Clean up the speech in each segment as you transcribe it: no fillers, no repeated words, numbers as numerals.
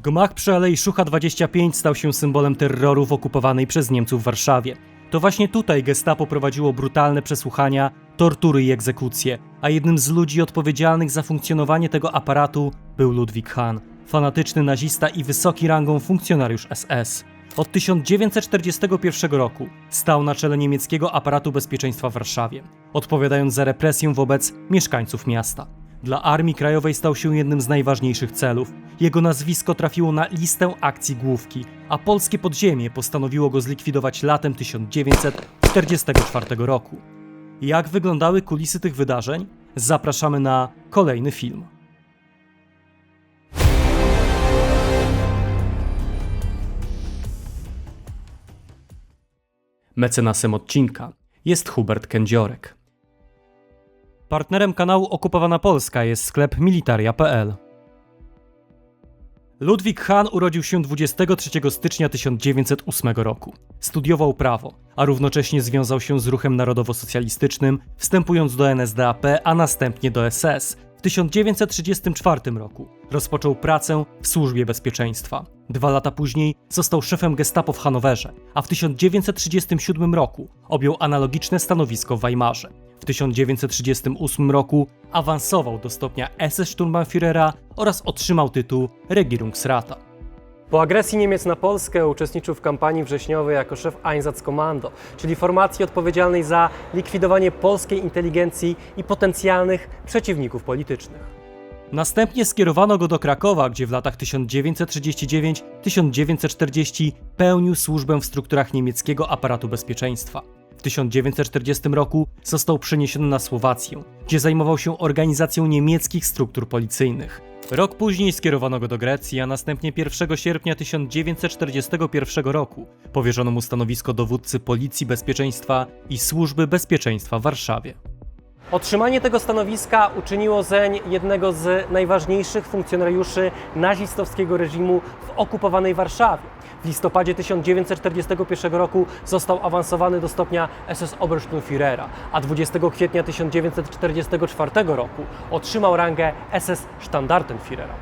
Gmach przy Alei Szucha 25 stał się symbolem terroru w okupowanej przez Niemców Warszawie. To właśnie tutaj gestapo prowadziło brutalne przesłuchania, tortury i egzekucje, a jednym z ludzi odpowiedzialnych za funkcjonowanie tego aparatu był Ludwik Hahn, fanatyczny nazista i wysoki rangą funkcjonariusz SS. Od 1941 roku stał na czele niemieckiego aparatu bezpieczeństwa w Warszawie, odpowiadając za represję wobec mieszkańców miasta. Dla Armii Krajowej stał się jednym z najważniejszych celów. Jego nazwisko trafiło na listę akcji Główki, a polskie podziemie postanowiło go zlikwidować latem 1944 roku. Jak wyglądały kulisy tych wydarzeń? Zapraszamy na kolejny film. Mecenasem odcinka jest Hubert Kędziorek. Partnerem kanału Okupowana Polska jest sklep Militaria.pl. Ludwik Hahn urodził się 23 stycznia 1908 roku. Studiował prawo, a równocześnie związał się z ruchem narodowo-socjalistycznym, wstępując do NSDAP, a następnie do SS. W 1934 roku rozpoczął pracę w Służbie Bezpieczeństwa. 2 lata później został szefem Gestapo w Hanowerze, a w 1937 roku objął analogiczne stanowisko w Weimarze. W 1938 roku awansował do stopnia SS-Sturmbannführera oraz otrzymał tytuł Regierungsrata. Po agresji Niemiec na Polskę uczestniczył w kampanii wrześniowej jako szef Einsatzkommando, czyli formacji odpowiedzialnej za likwidowanie polskiej inteligencji i potencjalnych przeciwników politycznych. Następnie skierowano go do Krakowa, gdzie w latach 1939-1940 pełnił służbę w strukturach niemieckiego aparatu bezpieczeństwa. W 1940 roku został przeniesiony na Słowację, gdzie zajmował się organizacją niemieckich struktur policyjnych. Rok później skierowano go do Grecji, a następnie 1 sierpnia 1941 roku powierzono mu stanowisko dowódcy Policji Bezpieczeństwa i Służby Bezpieczeństwa w Warszawie. Otrzymanie tego stanowiska uczyniło zeń jednego z najważniejszych funkcjonariuszy nazistowskiego reżimu w okupowanej Warszawie. W listopadzie 1941 roku został awansowany do stopnia SS-Obersturmführera, a 20 kwietnia 1944 roku otrzymał rangę SS-Standartenführera.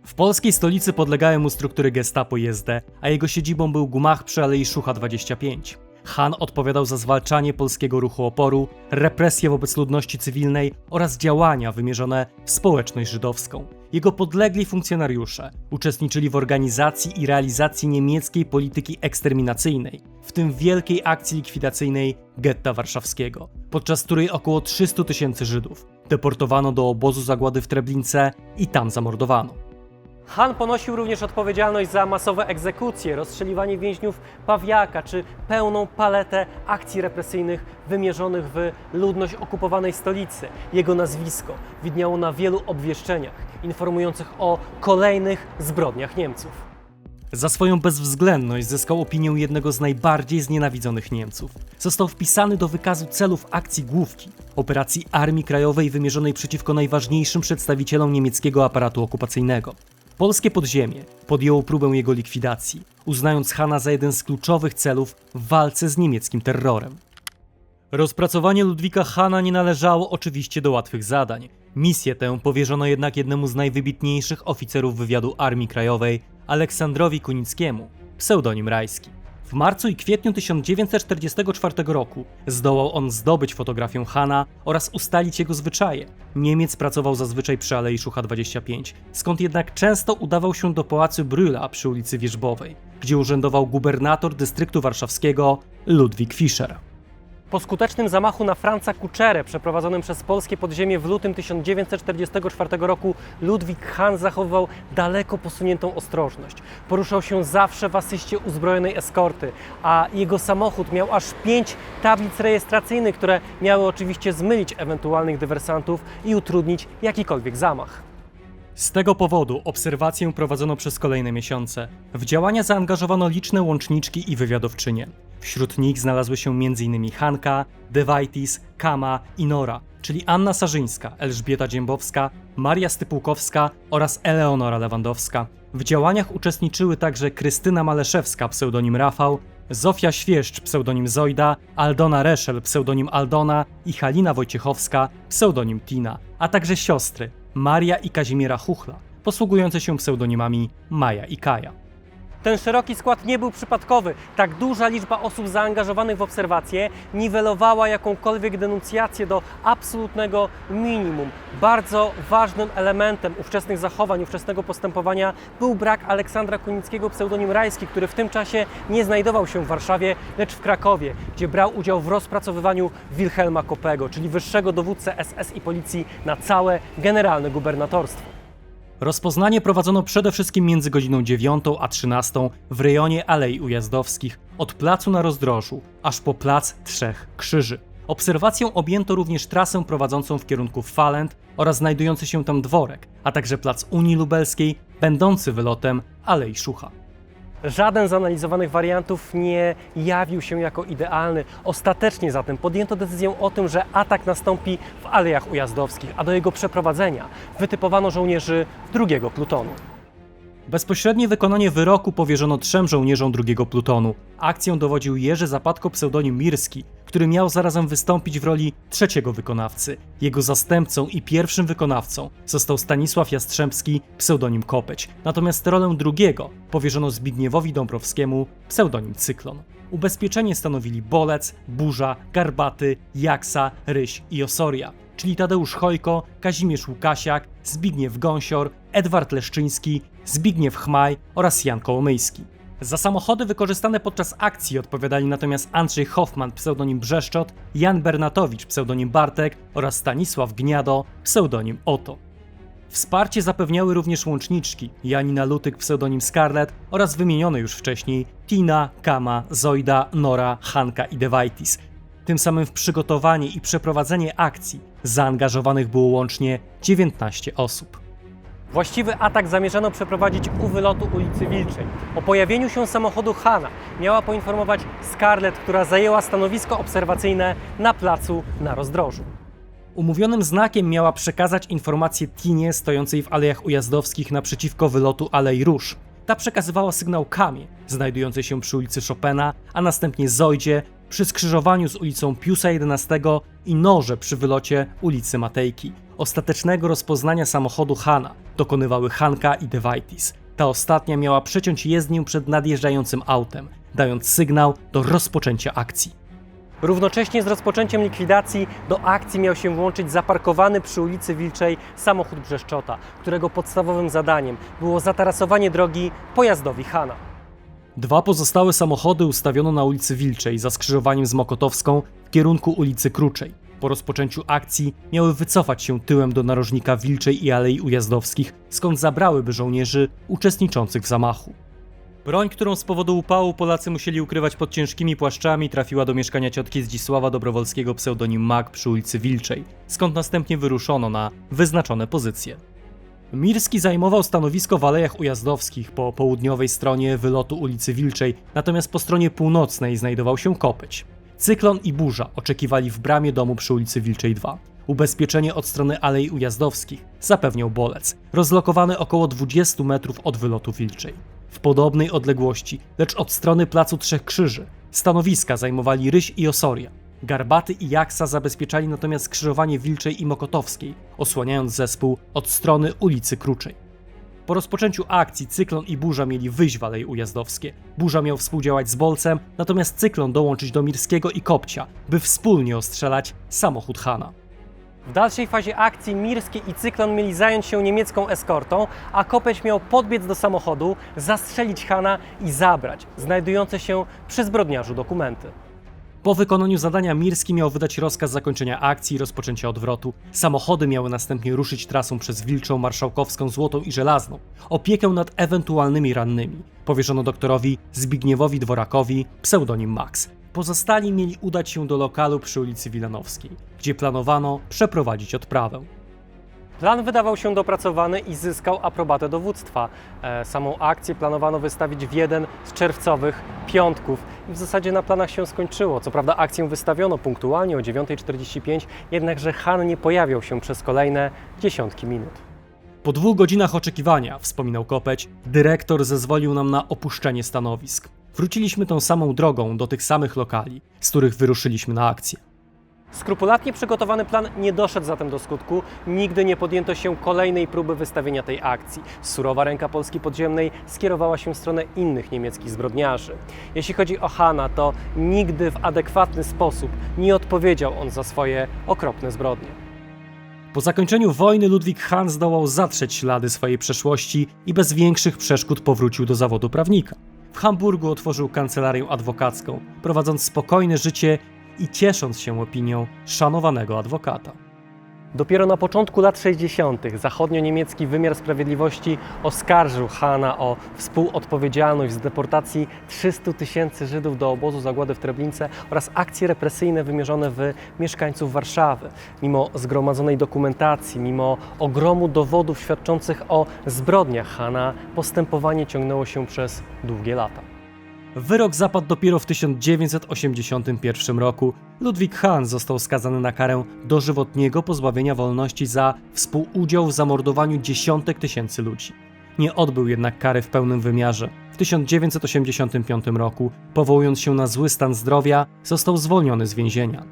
W polskiej stolicy podlegały mu struktury Gestapo i SD, a jego siedzibą był Gmach przy Alei Szucha 25. Hahn odpowiadał za zwalczanie polskiego ruchu oporu, represje wobec ludności cywilnej oraz działania wymierzone w społeczność żydowską. Jego podlegli funkcjonariusze uczestniczyli w organizacji i realizacji niemieckiej polityki eksterminacyjnej, w tym wielkiej akcji likwidacyjnej getta warszawskiego, podczas której około 300 000 Żydów deportowano do obozu zagłady w Treblince i tam zamordowano. Hahn ponosił również odpowiedzialność za masowe egzekucje, rozstrzeliwanie więźniów Pawiaka czy pełną paletę akcji represyjnych wymierzonych w ludność okupowanej stolicy. Jego nazwisko widniało na wielu obwieszczeniach informujących o kolejnych zbrodniach Niemców. Za swoją bezwzględność zyskał opinię jednego z najbardziej znienawidzonych Niemców. Został wpisany do wykazu celów akcji Główki, operacji Armii Krajowej wymierzonej przeciwko najważniejszym przedstawicielom niemieckiego aparatu okupacyjnego. Polskie podziemie podjęło próbę jego likwidacji, uznając Hahna za jeden z kluczowych celów w walce z niemieckim terrorem. Rozpracowanie Ludwika Hahna nie należało oczywiście do łatwych zadań. Misję tę powierzono jednak jednemu z najwybitniejszych oficerów wywiadu Armii Krajowej, Aleksandrowi Kunickiemu, pseudonim Rajski. W marcu i kwietniu 1944 roku zdołał on zdobyć fotografię Hahna oraz ustalić jego zwyczaje. Niemiec pracował zazwyczaj przy Alei Szucha 25, skąd jednak często udawał się do pałacu Brühla przy ulicy Wierzbowej, gdzie urzędował gubernator dystryktu warszawskiego Ludwik Fischer. Po skutecznym zamachu na Franza Kuczerę przeprowadzonym przez polskie podziemie w lutym 1944 roku Ludwik Hahn zachowywał daleko posuniętą ostrożność. Poruszał się zawsze w asyście uzbrojonej eskorty, a jego samochód miał aż 5 tablic rejestracyjnych, które miały oczywiście zmylić ewentualnych dywersantów i utrudnić jakikolwiek zamach. Z tego powodu obserwację prowadzono przez kolejne miesiące. W działania zaangażowano liczne łączniczki i wywiadowczynie. Wśród nich znalazły się m.in. Hanka, De Waitis, Kama i Nora, czyli Anna Sarzyńska, Elżbieta Dziębowska, Maria Stypułkowska oraz Eleonora Lewandowska. W działaniach uczestniczyły także Krystyna Maleszewska, pseudonim Rafał, Zofia Świeszcz, pseudonim Zojda, Aldona Reszel, pseudonim Aldona i Halina Wojciechowska, pseudonim Tina, a także siostry Maria i Kazimiera Chuchla, posługujące się pseudonimami Maja i Kaja. Ten szeroki skład nie był przypadkowy. Tak duża liczba osób zaangażowanych w obserwację niwelowała jakąkolwiek denuncjację do absolutnego minimum. Bardzo ważnym elementem ówczesnych zachowań, ówczesnego postępowania był brak Aleksandra Kunickiego, pseudonim Rajski, który w tym czasie nie znajdował się w Warszawie, lecz w Krakowie, gdzie brał udział w rozpracowywaniu Wilhelma Kopego, czyli wyższego dowódcę SS i policji na całe generalne gubernatorstwo. Rozpoznanie prowadzono przede wszystkim między godziną 9 a 13 w rejonie Alei Ujazdowskich, od placu na Rozdrożu, aż po plac Trzech Krzyży. Obserwacją objęto również trasę prowadzącą w kierunku Falent oraz znajdujący się tam dworek, a także plac Unii Lubelskiej, będący wylotem Alei Szucha. Żaden z analizowanych wariantów nie jawił się jako idealny. Ostatecznie zatem podjęto decyzję o tym, że atak nastąpi w Alejach Ujazdowskich, a do jego przeprowadzenia wytypowano żołnierzy drugiego plutonu. Bezpośrednie wykonanie wyroku powierzono 3 żołnierzom drugiego plutonu. Akcją dowodził Jerzy Zapadko, pseudonim Mirski, który miał zarazem wystąpić w roli trzeciego wykonawcy. Jego zastępcą i pierwszym wykonawcą został Stanisław Jastrzębski, pseudonim Kopeć. Natomiast rolę drugiego powierzono Zbigniewowi Dąbrowskiemu, pseudonim Cyklon. Ubezpieczenie stanowili Bolec, Burza, Garbaty, Jaksa, Ryś i Osoria, czyli Tadeusz Chojko, Kazimierz Łukasiak, Zbigniew Gąsior, Edward Leszczyński, Zbigniew Chmaj oraz Jan Kołomyjski. Za samochody wykorzystane podczas akcji odpowiadali natomiast Andrzej Hoffman, pseudonim Brzeszczot, Jan Bernatowicz, pseudonim Bartek oraz Stanisław Gniado, pseudonim Oto. Wsparcie zapewniały również łączniczki Janina Lutyk, pseudonim Scarlett oraz wymienione już wcześniej Tina, Kama, Zoida, Nora, Hanka i Dewaitis. Tym samym w przygotowanie i przeprowadzenie akcji zaangażowanych było łącznie 19 osób. Właściwy atak zamierzano przeprowadzić u wylotu ulicy Wilczej. O pojawieniu się samochodu Hana miała poinformować Scarlett, która zajęła stanowisko obserwacyjne na placu na Rozdrożu. Umówionym znakiem miała przekazać informację Tinie stojącej w Alejach Ujazdowskich naprzeciwko wylotu Alei Róż. Ta przekazywała sygnał Kamie, znajdującej się przy ulicy Chopina, a następnie Zojdzie, przy skrzyżowaniu z ulicą Piusa XI i Norze przy wylocie ulicy Matejki. Ostatecznego rozpoznania samochodu Hana dokonywały Hanka i Dewaitis. Ta ostatnia miała przeciąć jezdnię przed nadjeżdżającym autem, dając sygnał do rozpoczęcia akcji. Równocześnie z rozpoczęciem likwidacji do akcji miał się włączyć zaparkowany przy ulicy Wilczej samochód Brzeszczota, którego podstawowym zadaniem było zatarasowanie drogi pojazdowi Hana. 2 pozostałe samochody ustawiono na ulicy Wilczej za skrzyżowaniem z Mokotowską w kierunku ulicy Kruczej. Po rozpoczęciu akcji miały wycofać się tyłem do narożnika Wilczej i Alei Ujazdowskich, skąd zabrałyby żołnierzy uczestniczących w zamachu. Broń, którą z powodu upału Polacy musieli ukrywać pod ciężkimi płaszczami, trafiła do mieszkania ciotki Zdzisława Dobrowolskiego, pseudonim Mak, przy ulicy Wilczej, skąd następnie wyruszono na wyznaczone pozycje. Mirski zajmował stanowisko w Alejach Ujazdowskich po południowej stronie wylotu ulicy Wilczej, natomiast po stronie północnej znajdował się Kopeć. Cyklon i Burza oczekiwali w bramie domu przy ulicy Wilczej 2. Ubezpieczenie od strony Alei Ujazdowskich zapewniał Bolec, rozlokowany około 20 metrów od wylotu Wilczej. W podobnej odległości, lecz od strony placu Trzech Krzyży, stanowiska zajmowali Ryś i Osoria. Garbaty i Jaksa zabezpieczali natomiast skrzyżowanie Wilczej i Mokotowskiej, osłaniając zespół od strony ulicy Kruczej. Po rozpoczęciu akcji Cyklon i Burza mieli wyjść w Aleje Ujazdowskie. Burza miał współdziałać z Bolcem, natomiast Cyklon dołączyć do Mirskiego i Kopcia, by wspólnie ostrzelać samochód Hana. W dalszej fazie akcji Mirski i Cyklon mieli zająć się niemiecką eskortą, a Kopeć miał podbiec do samochodu, zastrzelić Hana i zabrać znajdujące się przy zbrodniarzu dokumenty. Po wykonaniu zadania Mirski miał wydać rozkaz zakończenia akcji i rozpoczęcia odwrotu. Samochody miały następnie ruszyć trasą przez Wilczą, Marszałkowską, Złotą i Żelazną. Opiekę nad ewentualnymi rannymi powierzono doktorowi Zbigniewowi Dworakowi, pseudonim Max. Pozostali mieli udać się do lokalu przy ulicy Wilanowskiej, gdzie planowano przeprowadzić odprawę. Plan wydawał się dopracowany i zyskał aprobatę dowództwa. Samą akcję planowano wystawić w jeden z czerwcowych piątków i w zasadzie na planach się skończyło. Co prawda akcję wystawiono punktualnie o 9:45, jednakże Han nie pojawiał się przez kolejne dziesiątki minut. Po 2 godzinach oczekiwania, wspominał Kopeć, dyrektor zezwolił nam na opuszczenie stanowisk. Wróciliśmy tą samą drogą do tych samych lokali, z których wyruszyliśmy na akcję. Skrupulatnie przygotowany plan nie doszedł zatem do skutku. Nigdy nie podjęto się kolejnej próby wystawienia tej akcji. Surowa ręka Polski podziemnej skierowała się w stronę innych niemieckich zbrodniarzy. Jeśli chodzi o Hahna, to nigdy w adekwatny sposób nie odpowiedział on za swoje okropne zbrodnie. Po zakończeniu wojny Ludwik Hahn zdołał zatrzeć ślady swojej przeszłości i bez większych przeszkód powrócił do zawodu prawnika. W Hamburgu otworzył kancelarię adwokacką, prowadząc spokojne życie i ciesząc się opinią szanowanego adwokata. Dopiero na początku lat 60. zachodnio-niemiecki wymiar sprawiedliwości oskarżył Hahna o współodpowiedzialność z deportacji 300 000 Żydów do obozu zagłady w Treblince oraz akcje represyjne wymierzone w mieszkańców Warszawy. Mimo zgromadzonej dokumentacji, mimo ogromu dowodów świadczących o zbrodniach Hahna, postępowanie ciągnęło się przez długie lata. Wyrok zapadł dopiero w 1981 roku. Ludwik Hahn został skazany na karę dożywotniego pozbawienia wolności za współudział w zamordowaniu dziesiątek tysięcy ludzi. Nie odbył jednak kary w pełnym wymiarze. W 1985 roku, powołując się na zły stan zdrowia, został zwolniony z więzienia.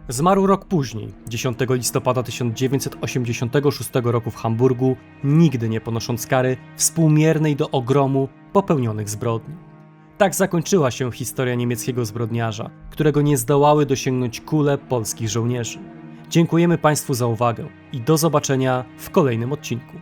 Zmarł rok później, 10 listopada 1986 roku w Hamburgu, nigdy nie ponosząc kary współmiernej do ogromu popełnionych zbrodni. Tak zakończyła się historia niemieckiego zbrodniarza, którego nie zdołały dosięgnąć kule polskich żołnierzy. Dziękujemy Państwu za uwagę i do zobaczenia w kolejnym odcinku.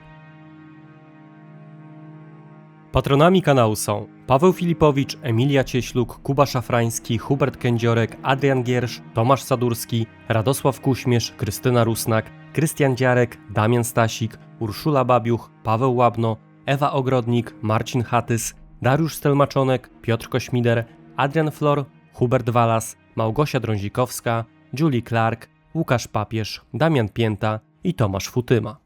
Patronami kanału są Paweł Filipowicz, Emilia Cieśluk, Kuba Szafrański, Hubert Kędziorek, Adrian Giersz, Tomasz Sadurski, Radosław Kuśmierz, Krystyna Rusnak, Krystian Dziarek, Damian Stasik, Urszula Babiuch, Paweł Łabno, Ewa Ogrodnik, Marcin Hatys, Dariusz Stelmaczonek, Piotr Kośmider, Adrian Flor, Hubert Walas, Małgosia Drązikowska, Julie Clark, Łukasz Papież, Damian Pięta i Tomasz Futyma.